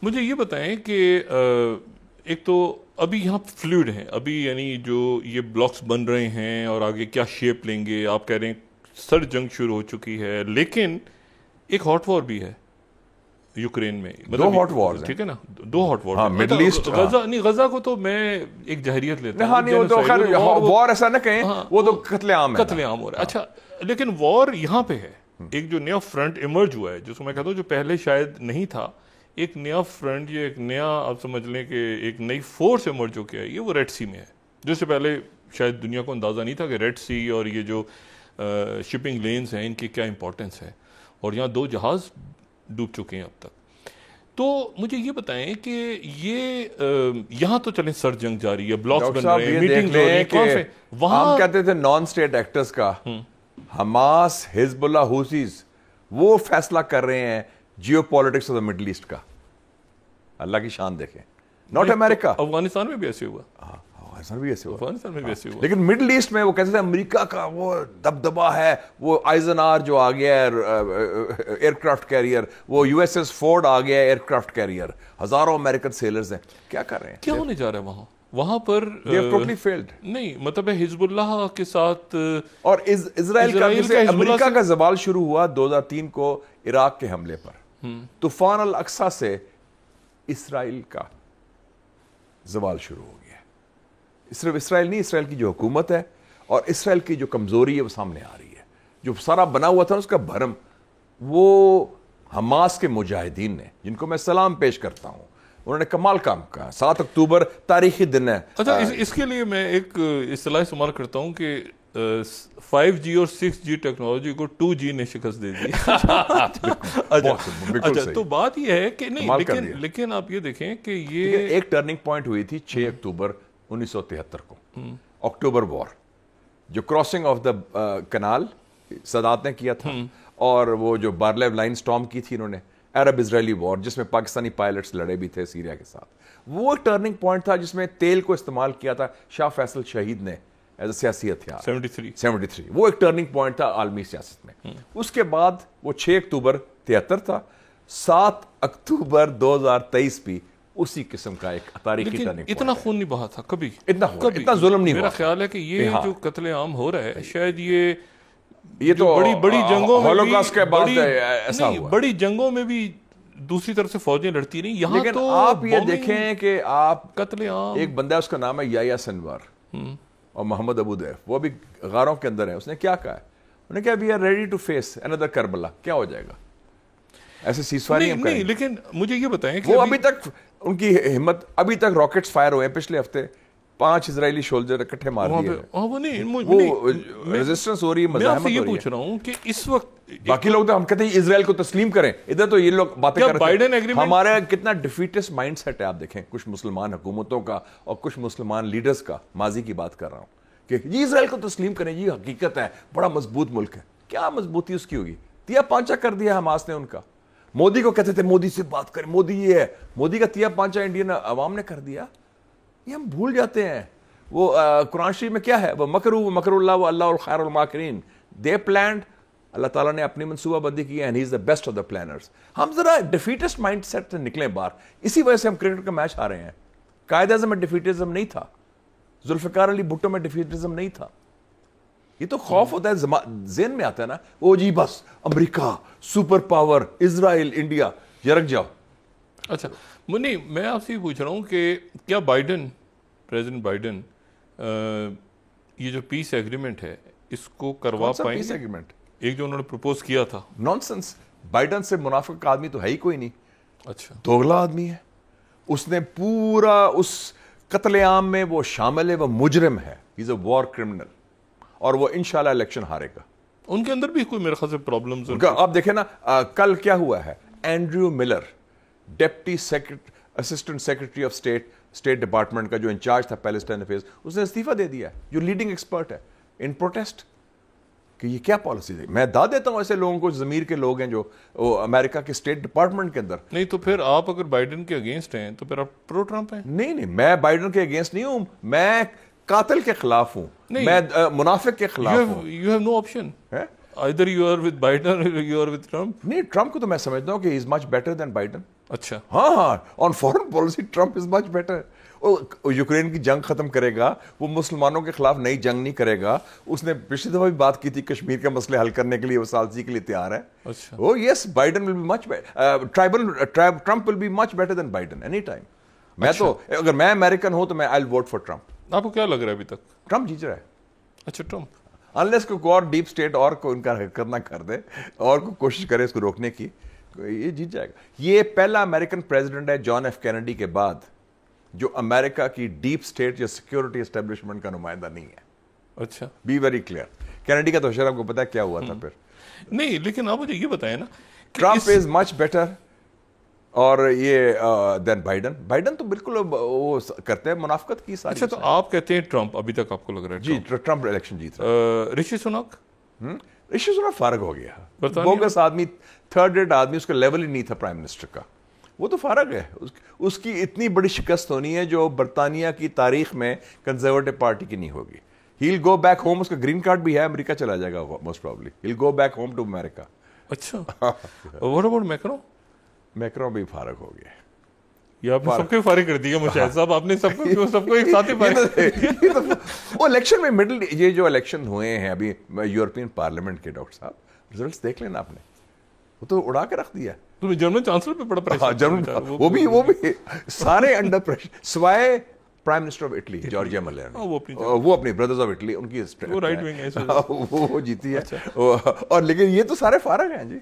مجھے یہ بتائیں کہ ایک تو ابھی یہاں فلوئڈ ہیں ابھی، یعنی جو یہ بلاکس بن رہے ہیں اور آگے کیا شیپ لیں گے، آپ کہہ رہے ہیں سرد جنگ شروع ہو چکی ہے، لیکن ایک ہاٹ وار بھی ہے یوکرین میں، دو ہاٹ وارز ہیں، ٹھیک ہے نا، دو ہاٹ وار، ہاں مڈل ایسٹ، غزہ نہیں، غزہ کو تو میں ایک جہریت لیتا ہوں، ہاں نہیں وہ تو خیر وار ایسا نہ کہیں، وہ تو قتل عام ہے، قتل عام ہو رہا ہے۔ اچھا لیکن وار یہاں پہ ہے، ایک جو نیا فرنٹ ایمرج ہوا ہے، جس کو میں کہتا ہوں جو پہلے شاید نہیں تھا، ایک نیا فرنٹ، یہ ایک نیا، آپ سمجھ لیں کہ ایک نئی فورس ایمرج ہو کے ہے، یہ وہ ریڈ سی میں ہے، جس سے پہلے شاید دنیا کو اندازہ نہیں تھا کہ ریڈ سی اور یہ جو شپنگ لینز ہیں ان کی کیا امپورٹنس ہے، اور یہاں 2 جہاز ڈوب چکے ہیں اب تک۔ تو مجھے یہ بتائیں کہ یہ یہاں تو چلیں سر جنگ جاری ہے، بلاکس بن رہے ہیں، میٹنگ ہو رہی ہے، وہاں ہم کہتے تھے نان اسٹیٹ ایکٹرز کا، حماس، حزب اللہ، حوثیز، وہ فیصلہ کر رہے ہیں geopolitics of the Middle East کا۔ اللہ کی شان دیکھیں، ناٹ امریکہ۔ افغانستان میں بھی ایسے ہوا، افغانستان بھی ایسے ہوا، افغانستان میں بھی ایسے ہوا، لیکن مڈل ایسٹ میں وہ کہتے تھے امریکہ کا وہ دبدبہ ہے، وہ آئزن آر جو آ گیا ہے ایئر کرافٹ کیریئر، وہ یو ایس ایس فورڈ آ گیا ہے ایئر کرافٹ کیریئر، ہزاروں امریکن سیلرز ہیں، کیا کر رہے ہیں؟ کیا ہونے جا رہا ہے وہاں پر؟ ٹوٹلی فیلڈ، نہیں مطلب ہے حزب اللہ کے ساتھ اور اسرائیل کا، جیسے امریکہ کا زوال شروع ہوا 2003 کو عراق کے حملے پر، طوفان الاقصی سے اسرائیل کا زوال شروع ہو گیا۔ صرف اسرائیل نہیں، اسرائیل کی جو حکومت ہے اور اسرائیل کی جو کمزوری ہے وہ سامنے آ رہی ہے، جو سارا بنا ہوا تھا اس کا بھرم وہ حماس کے مجاہدین نے، جن کو میں سلام پیش کرتا ہوں، انہوں نے کمال کام کہا۔ 7 اکتوبر تاریخی دن ہے۔ اچھا اس کے لیے میں ایک اصطلاح استعمال کرتا ہوں کہ 5G اور 6G ٹیکنالوجی کو 2G نے شکست دے دی۔ اچھا تو بات یہ ہے کہ نہیں، لیکن آپ یہ دیکھیں کہ یہ ایک ٹرننگ پوائنٹ ہوئی تھی 6 اکتوبر 1973 کو، اکتوبر وار، جو کراسنگ آف دا کنال سادات نے کیا تھا، اور وہ جو بارلیو لائن سٹارم کی تھی انہوں نے، عرب اسرائیلی وار، جس میں پاکستانی پائلٹس لڑے بھی تھے سیریا کے ساتھ، وہ ایک ٹرننگ پوائنٹ تھا جس میں تیل کو استعمال کیا تھا شاہ فیصل شہید نے ایز اے سیاسی ہتھیار۔ 73 وہ ایک ٹرننگ پوائنٹ تھا عالمی سیاست میں۔ اس کے بعد وہ 6 اکتوبر 73 تھا، 7 اکتوبر 2023 بھی اسی قسم کا ایک تاریخی ٹرننگ پوائنٹ۔ اتنا خون نہیں بہا تھا کبھی، اتنا ظلم نہیں ہوا۔ میرا خیال ہے کہ یہ جو قتل عام ہو رہا ہے، شاید یہ تو بڑی جنگوں میں ہولوکاسٹ کے بعد ایسا ہوا، بڑی جنگوں میں بھی دوسری طرف سے فوجیں لڑتی رہی، یہاں لیکن تو آپ یہ دیکھیں کہ آپ قتل عام، ایک بندہ اس کا نام ہے یحییٰ سنوار اور محمد ابو دیف، وہ بھی غاروں کے اندر ہے، اس نے کیا کہا ہے؟ انہوں نے کہا we are ready to face another Karbala. کیا ہو جائے گا؟ ایسے سیزفائر نہیں ہم کریں گے۔ لیکن مجھے یہ بتائیں کہ وہ ابھی تک ان کی ہمت، ابھی تک راکٹس فائر ہوئے ہیں، پچھلے ہفتے 5 اسرائیلی سولجر اکٹھے مار دیے، وہ ریزسٹنس ہو رہی ہے، مزاحمت ہو رہی ہے۔ یہ پوچھ رہا ہوں کہ اس وقت باقی لوگ تو ہم کہتے ہیں اسرائیل کو تسلیم کریں، ادھر تو یہ لوگ باتیں کر رہے ہیں۔ ہمارا کتنا ڈیفیٹسٹ مائنڈ سیٹ ہے، آپ دیکھیں کچھ مسلمان حکومتوں کا اور کچھ مسلمان لیڈرز کا، ماضی کی بات کر رہا ہوں، کہ یہ اسرائیل کو تسلیم کریں، یہ حقیقت ہے، بڑا مضبوط ملک ہے۔ کیا مضبوطی اس کی ہوگی؟ تیا پانچا کر دیا حماس نے ان کا۔ مودی کو کہتے تھے مودی سے بات کریں، مودی یہ ہے، مودی کا تیا پانچا انڈین عوام نے کر دیا۔ یہ ہم بھول جاتے ہیں۔ وہ قرآن شریف میں کیا ہے؟ وہ مکر اللہ و اللہ الخیر الماکرین، دے پلانڈ، اللہ تعالیٰ نے اپنی منصوبہ بندی کی ہے، and he is the best of the planners. ہم ذرا ڈیفیٹسٹ مائنڈ سیٹ سے نکلیں باہر، اسی وجہ سے ہم کرکٹ کا میچ ہارے ہیں۔ قائد اعظم میں ڈیفیٹزم نہیں تھا، ذوالفقار علی بھٹو میں ڈیفیٹزم نہیں تھا۔ یہ تو خوف ہوتا ہے، ذہن میں آتا ہے نا، او جی بس امریکہ سپر پاور، اسرائیل، انڈیا، یرک جاؤ۔ اچھا نہیں، میں آپ سے یہ پوچھ رہا ہوں کہ کیا پریزیڈنٹ بائیڈن یہ جو پیس ایگریمنٹ ہے اس کو کروا پائیں پیس گے؟ ایگریمنٹ ایک جو انہوں نے پروپوز کیا تھا، نان سنس۔ بائیڈن سے منافق آدمی تو ہے ہی کوئی نہیں، اچھا دوغلا آدمی ہے۔ اس نے پورا اس قتل عام میں وہ شامل ہے، وہ مجرم ہے، ہی از اے وار کرمنل، اور وہ انشاءاللہ الیکشن ہارے گا۔ ان کے اندر بھی کوئی میرے خیال سے پرابلمز ہیں۔ آپ دیکھیں نا، کل کیا ہوا ہے، Andrew Miller, deputy assistant secretary of state department کا جو انچارج تھا پیلسٹائن افیئرز، اس نے استعفیٰ دے دیا ہے، جو لیڈنگ ایکسپرٹ ہے، ان پروٹیسٹ کہ یہ کیا پالیسی ہے۔ میں داد دیتا ہوں ایسے لوگوں کو، ضمیر کے لوگ ہیں جو امریکہ کے اسٹیٹ ڈپارٹمنٹ کے اندر۔ نہیں تو پھر آپ اگر بائیڈن کے اگینسٹ ہیں تو پھر آپ پرو ٹرمپ ہیں؟ نہیں، میں بائیڈن کے اگینسٹ نہیں ہوں، میں قاتل کے خلاف ہوں، میں منافق کے خلاف ہوں۔ You have no option. Either you are with Biden or you are with Trump. نہیں، ٹرمپ کو تو میں سمجھتا ہوں کہ he is much better than Biden. اچھا ہاں on foreign policy Trump is much better. Ukraine کی جنگ ختم کرے گا, وہ مسلمانوں کے خلاف نئی جنگ نہیں کرے گا. اس نے پچھلی دفعہ بھی بات کی تھی کشمیر کا مسئلہ حل کرنے کے لیے وہ سالسی کے لیے تیار ہے. وہ yes Biden will be much Trump will be much better than Biden any time. میں تو اگر میں امریکن ہوں تو میں I will vote for Trump. آپ کو کیا لگ رہا ہے ابھی تک؟ ٹرمپ جیت رہا ہے. اچھا ٹرمپ انلیس کوئی اور ڈیپ اسٹیٹ اور کو ان کا کرنا کر دے اور کوئی کوشش کرے اس کو روکنے کی, یہ جیت جائے گا. یہ پہلا امریکن پریزیڈنٹ ہے جان ایف کینیڈی کے بعد جو امریکہ کی ڈیپ اسٹیٹ یا سیکورٹی اسٹیبلشمنٹ کا نمائندہ نہیں ہے. اچھا بی ویری کلیئر. کینیڈی کا تو شہر آپ کو پتا ہے کیا ہوا تھا پھر. نہیں لیکن آپ مجھے یہ بتائیں نا, ٹرمپ از مچ بیٹر اور یہ دین بائیڈن تو بالکل وہ کرتے ہیں منافقت کی ساری. اچھا تو آپ کہتے ہیں ٹرمپ, ابھی تک آپ کو لگ رہا ہے جی ٹرمپ الیکشن جیت رہا ہے. رشی سناک فارغ ہو گیا, بوگس آدمی, تھرڈ ریٹ آدمی, اس کا لیول ہی نہیں تھا پرائم منسٹر کا. وہ تو فارغ ہے. اس کی اتنی بڑی شکست ہونی ہے جو برطانیہ کی تاریخ میں کنزرویٹو پارٹی کی نہیں ہوگی. ہی ول گو بیک ہوم. اس کا گرین کارڈ بھی ہے, امریکہ چلا جائے گا most probably. He will go back home to America. اچھا واٹ اباؤٹ میکرون بھی فارغ ہو گیا. یہ آپ نے سب کو فارغ کر دیا مشاہد صاحب, آپ نے سب کو ایک ساتھ ہی فارغ. وہ الیکشن میں مڈل, یہ جو الیکشن ہوئے ہیں ابھی یورپین پارلیمنٹ کے, ڈاکٹر صاحب ریزلٹس دیکھ لینا آپ نے, وہ تو اڑا کے رکھ دیا. جرمن چانسلر پہ بڑا پریشر, وہ بھی سارے انڈر پریشر سوائے prime minister of Italy Giorgia Meloni. وہ اپنی بردرز آف اٹلی, ان کی وہ جیتی ہے. اور لیکن یہ تو سارے فارغ ہیں جی.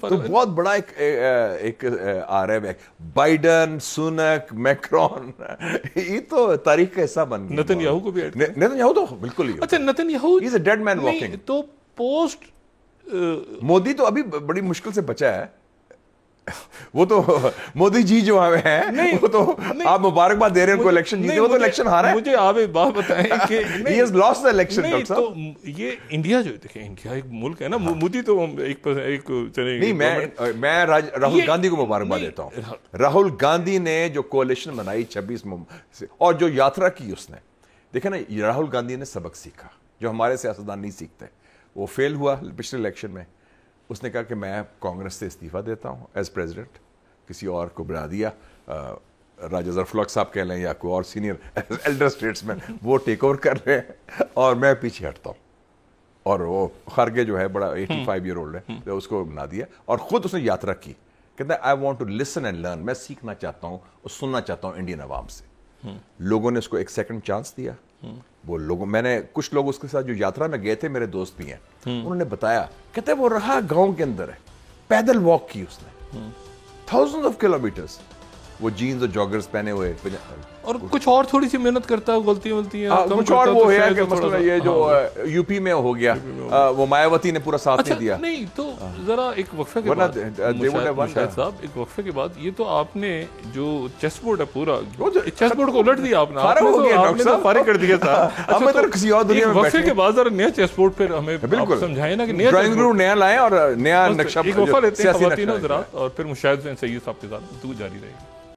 تو بہت بڑا ایک آ رہا ہے بائیڈن, سونک, میکرون, یہ تو تاریخ کا حصہ بن گیا. نتن کو بھی, نتن تو بالکل ہی. اچھا نتن یاہو ہی از اے ڈیڈ مین واکنگ. تو پوسٹ مودی تو ابھی بڑی مشکل سے بچا ہے. وہ تو مودی جی جو ہیں وہ تو آپ مبارکباد دے رہے ہیں ان کو الیکشن جیتے, وہ تو الیکشن ہارا ہے. مجھے آپ ایک بات بتائیں کہ he has lost the election. تو یہ انڈیا جو دیکھیں, انڈیا ایک ملک ہے نا, مودی تو ایک نہیں, میں راہل گاندھی کو مبارکباد دیتا ہوں. راہل گاندھی نے جو کولیشن بنائی 26 سے اور جو یاترا کی اس نے, دیکھیں نا, راہل گاندھی نے سبق سیکھا جو ہمارے سیاستدان نہیں سیکھتے. وہ فیل ہوا پچھلے الیکشن میں. اس نے کہا کہ میں کانگریس سے استعفیٰ دیتا ہوں ایز پریزیڈنٹ. کسی اور کو بلا دیا, راجہ ظفر صاحب کہہ لیں یا کوئی اور سینئر ایلڈر اسٹیٹس مین, وہ ٹیک اوور کر رہے ہیں اور میں پیچھے ہٹتا ہوں. اور وہ خارگے جو ہے بڑا 85 ایئر اولڈ ہے, اس کو بنا دیا اور خود اس نے یاترا کی. کہتا ہے I want to listen and learn. میں سیکھنا چاہتا ہوں اور سننا چاہتا ہوں انڈین عوام سے. لوگوں نے اس کو ایک سیکنڈ چانس دیا. وہ لوگوں, میں نے کچھ لوگ اس کے ساتھ جو یاترا میں گئے تھے, میرے دوست بھی ہیں, انہوں نے بتایا, کہتے وہ رہا گاؤں کے اندر ہے, پیدل واک کی اس نے thousands of kilometers. وہ جینز اور جاگرز پہنے ہوئے, اور کچھ اور تھوڑی سی محنت کرتا ہے, غلطیاں غلطی ہیں کچھ اور. وہ ہے کہ مثلا یہ جو یو پی میں ہو گیا, وہ مایاوتی نے پورا ساتھ نہیں دیا. نہیں تو ذرا ایک وقفے کے بعد مشاہد صاحب, ایک وقفے کے بعد, یہ تو آپ نے جو چیس بورڈ ہے پورا, چیس بورڈ کو الٹ دیا آپ نے, فارغ کر دیا تھا. وقفے کے بعد ذرا نیا چیس بورڈ پھر ہمیں سمجھائیں نا کہ نیا ڈرائنگ روم نیا لائیں اور نیا نقشہ. ایک وقفہ لیتے ہیں خواتین حضرات, اور پھر مشاہد سید صاحب کے ساتھ گفتگو جاری رہے گی.